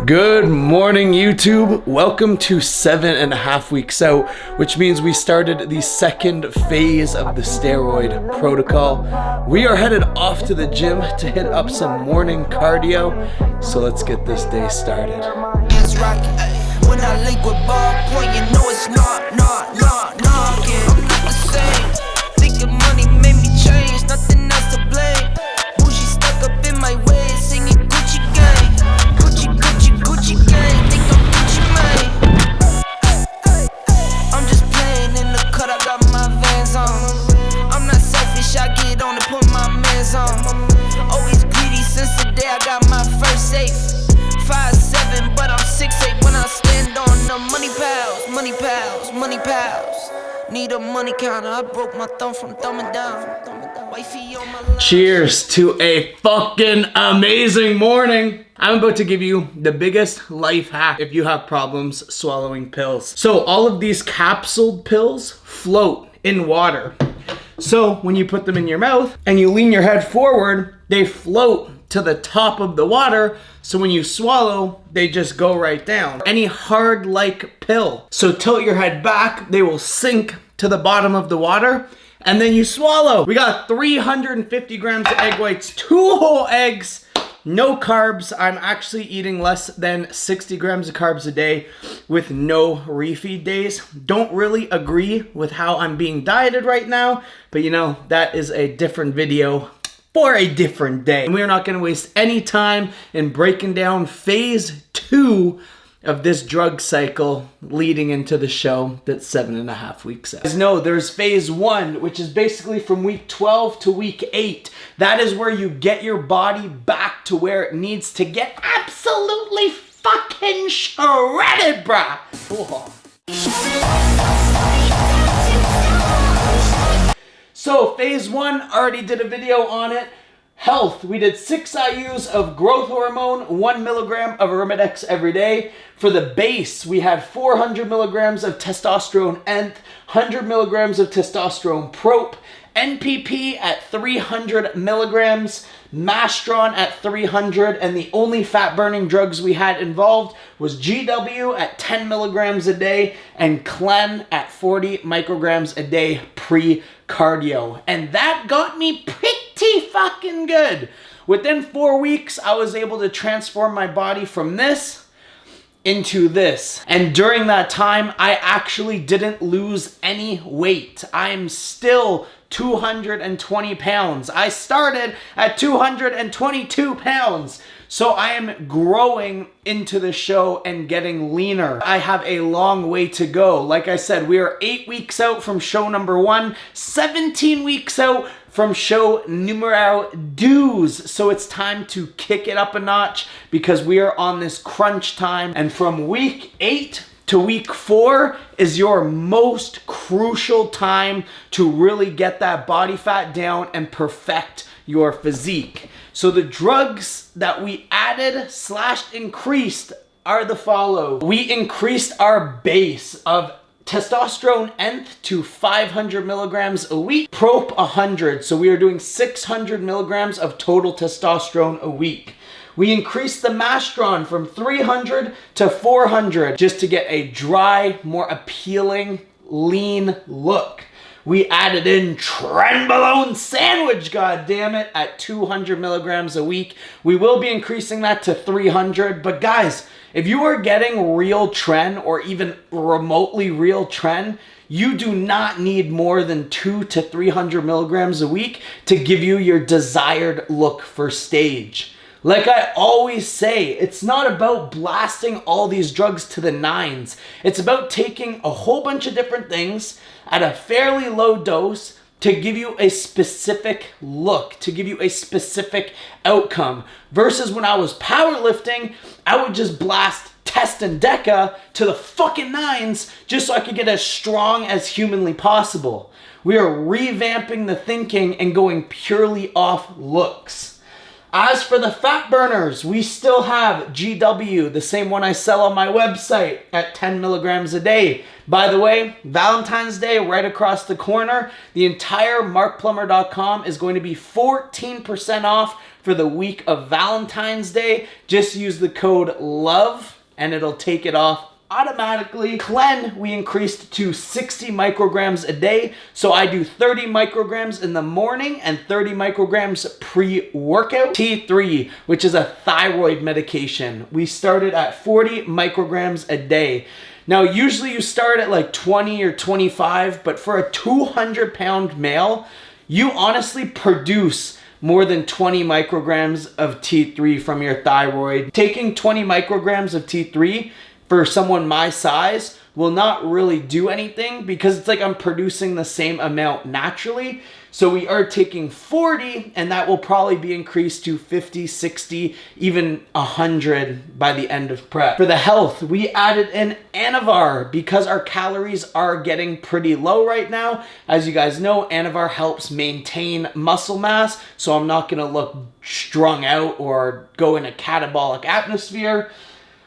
Good morning, YouTube. Welcome to 7.5 weeks out, which means we started the second phase of the steroid protocol. We are headed off to the gym to hit up some morning cardio. So let's get this day started. When I link with ballpoint, you know it's not again. I'm not the same. Thinking money made me change, nothing else to blame. Bougie stuck up in my way, singing Gucci gang. Gucci gang, think I'm Gucci Mane. I'm just playing in the cut, I got my Vans on. I'm not selfish, I get on to put my mans on. Always greedy since the day I got my first safe. 5'7", but I'm 6'8" when I stand on the money pals, money pals, money pals. Need a money counter, I broke my thumb from thumbing down. Wifey on my line. Cheers to a fucking amazing morning. I'm about to give you the biggest life hack if you have problems swallowing pills. So all of these capsuled pills float in water. So when you put them in your mouth and you lean your head forward, they float to the top of the water, so when you swallow, they just go right down. Any hard like pill. So tilt your head back, they will sink to the bottom of the water, and then you swallow. We got 350 grams of egg whites, 2 whole eggs, no carbs. I'm actually eating less than 60 grams of carbs a day with no refeed days. Don't really agree with how I'm being dieted right now, but you know, that is a different video for a different day. And we are not going to waste any time in breaking down phase 2 of this drug cycle leading into the show that's 7.5 weeks out. As you know, there's phase 1, which is basically from week 12 to week 8. That is where you get your body back to where it needs to get absolutely fucking shredded, bruh. So phase 1, already did a video on it. Health, we did 6 IUs of growth hormone, 1 milligram of Arimidex every day. For the base, we had 400 milligrams of testosterone nth, 100 milligrams of testosterone prop, NPP at 300 milligrams, Mastron at 300, and the only fat-burning drugs we had involved was GW at 10 milligrams a day and TREN at 40 micrograms a day pre-cardio. And that got me pretty fucking good. Within 4 weeks, I was able to transform my body from this into this. And during that time, I actually didn't lose any weight. I'm still 220 pounds. I started at 222 pounds. So I am growing into the show and getting leaner. I have a long way to go. Like I said, we are 8 weeks out from show number 1, 17 weeks out from show numero 2. So it's time to kick it up a notch because we are on this crunch time. And from week 8 to week 4 is your most crucial time to really get that body fat down and perfect your physique. So the drugs that we added / increased are the follow. We increased our base of testosterone nth to 500 milligrams a week, prop 100. So we are doing 600 milligrams of total testosterone a week. We increased the Mastron from 300 to 400 just to get a dry, more appealing, lean look. We added in Trenbolone sandwich, goddammit, at 200 milligrams a week. We will be increasing that to 300. But guys, if you are getting real TREN or even remotely real TREN, you do not need more than 200 to 300 milligrams a week to give you your desired look for stage. Like I always say, it's not about blasting all these drugs to the nines. It's about taking a whole bunch of different things at a fairly low dose to give you a specific look, to give you a specific outcome. Versus when I was powerlifting, I would just blast Test and Deca to the fucking nines just so I could get as strong as humanly possible. We are revamping the thinking and going purely off looks. As for the fat burners, we still have GW, the same one I sell on my website, at 10 milligrams a day. By the way, Valentine's Day right across the corner, the entire markplummer.com is going to be 14% off for the week of Valentine's Day. Just use the code LOVE and it'll take it off automatically. TREN, we increased to 60 micrograms a day. So I do 30 micrograms in the morning and 30 micrograms pre-workout. T3, which is a thyroid medication, we started at 40 micrograms a day. Now, usually you start at like 20 or 25, but for a 200-pound male, you honestly produce more than 20 micrograms of T3 from your thyroid. Taking 20 micrograms of T3 for someone my size will not really do anything because it's like I'm producing the same amount naturally. So we are taking 40 and that will probably be increased to 50, 60, even 100 by the end of prep. For the health, we added an Anavar because our calories are getting pretty low right now. As you guys know, Anavar helps maintain muscle mass, so I'm not gonna look strung out or go in a catabolic atmosphere.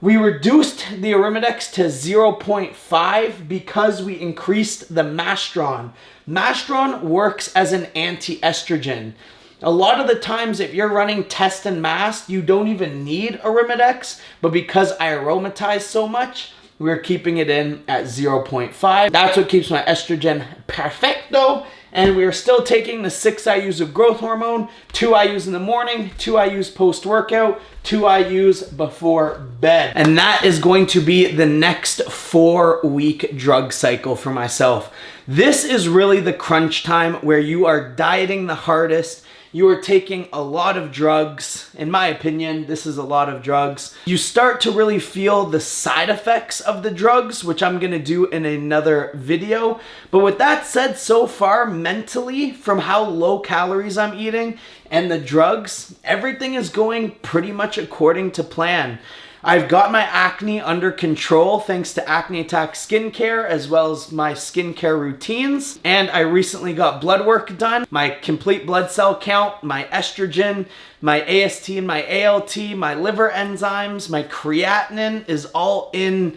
We reduced the Arimidex to 0.5 because we increased the Mastron. Mastron works as an anti-estrogen. A lot of the times if you're running test and mast, you don't even need Arimidex, but because I aromatize so much, we're keeping it in at 0.5. That's what keeps my estrogen perfecto. And we're still taking the 6 IUs of growth hormone, 2 IUs in the morning, 2 IUs post-workout, 2 IUs before bed. And that is going to be the next 4-week drug cycle for myself. This is really the crunch time where you are dieting the hardest. You are taking a lot of drugs. In my opinion, this is a lot of drugs. You start to really feel the side effects of the drugs, which I'm gonna do in another video. But with that said, so far, mentally, from how low calories I'm eating and the drugs, everything is going pretty much according to plan. I've got my acne under control thanks to Acne Attack skincare as well as my skincare routines. And I recently got blood work done. My complete blood cell count, my estrogen, my AST and my ALT, my liver enzymes, my creatinine is all in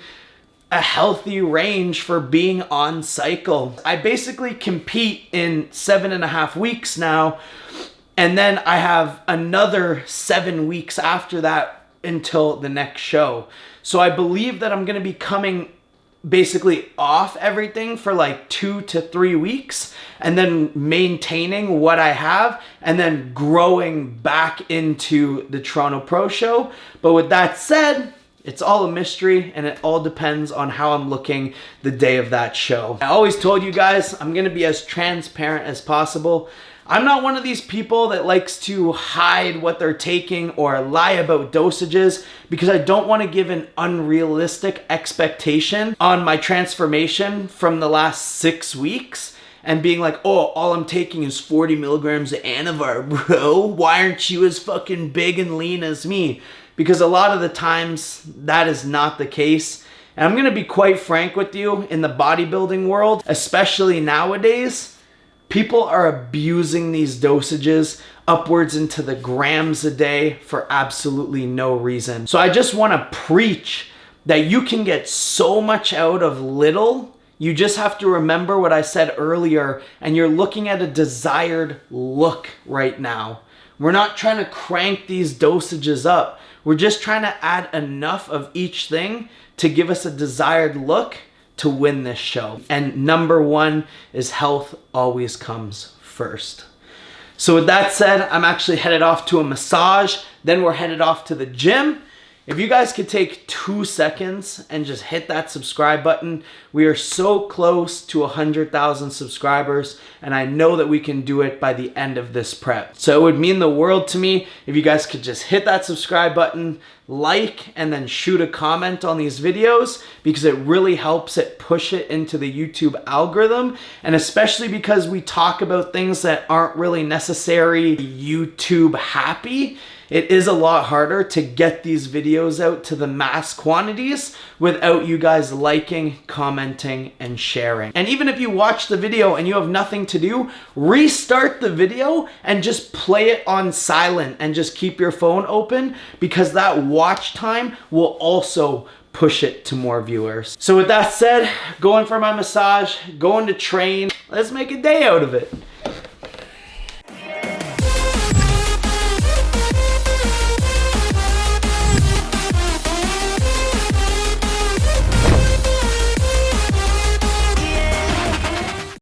a healthy range for being on cycle. I basically compete in 7.5 weeks now. And then I have another 7 weeks after that until the next show. So I believe that I'm gonna be coming basically off everything for like 2 to 3 weeks and then maintaining what I have and then growing back into the Toronto Pro Show. But with that said, it's all a mystery and it all depends on how I'm looking the day of that show. I always told you guys I'm gonna be as transparent as possible. I'm not one of these people that likes to hide what they're taking or lie about dosages because I don't want to give an unrealistic expectation on my transformation from the last 6 weeks and being like, oh, all I'm taking is 40 milligrams of Anavar, bro. Why aren't you as fucking big and lean as me? Because a lot of the times that is not the case. And I'm going to be quite frank with you, in the bodybuilding world, especially nowadays, people are abusing these dosages upwards into the grams a day for absolutely no reason. So I just want to preach that you can get so much out of little. You just have to remember what I said earlier, and you're looking at a desired look right now. We're not trying to crank these dosages up. We're just trying to add enough of each thing to give us a desired look to win this show. And number one is health always comes first. So with that said, I'm actually headed off to a massage. Then we're headed off to the gym. If you guys could take 2 seconds and just hit that subscribe button, we are so close to 100,000 subscribers, and I know that we can do it by the end of this prep. So it would mean the world to me if you guys could just hit that subscribe button, like, and then shoot a comment on these videos, because it really helps it push it into the YouTube algorithm, and especially because we talk about things that aren't really necessary YouTube happy. It is a lot harder to get these videos out to the mass quantities without you guys liking, commenting, and sharing. And even if you watch the video and you have nothing to do, restart the video and just play it on silent and just keep your phone open, because that watch time will also push it to more viewers. So with that said, going for my massage, going to train, let's make a day out of it.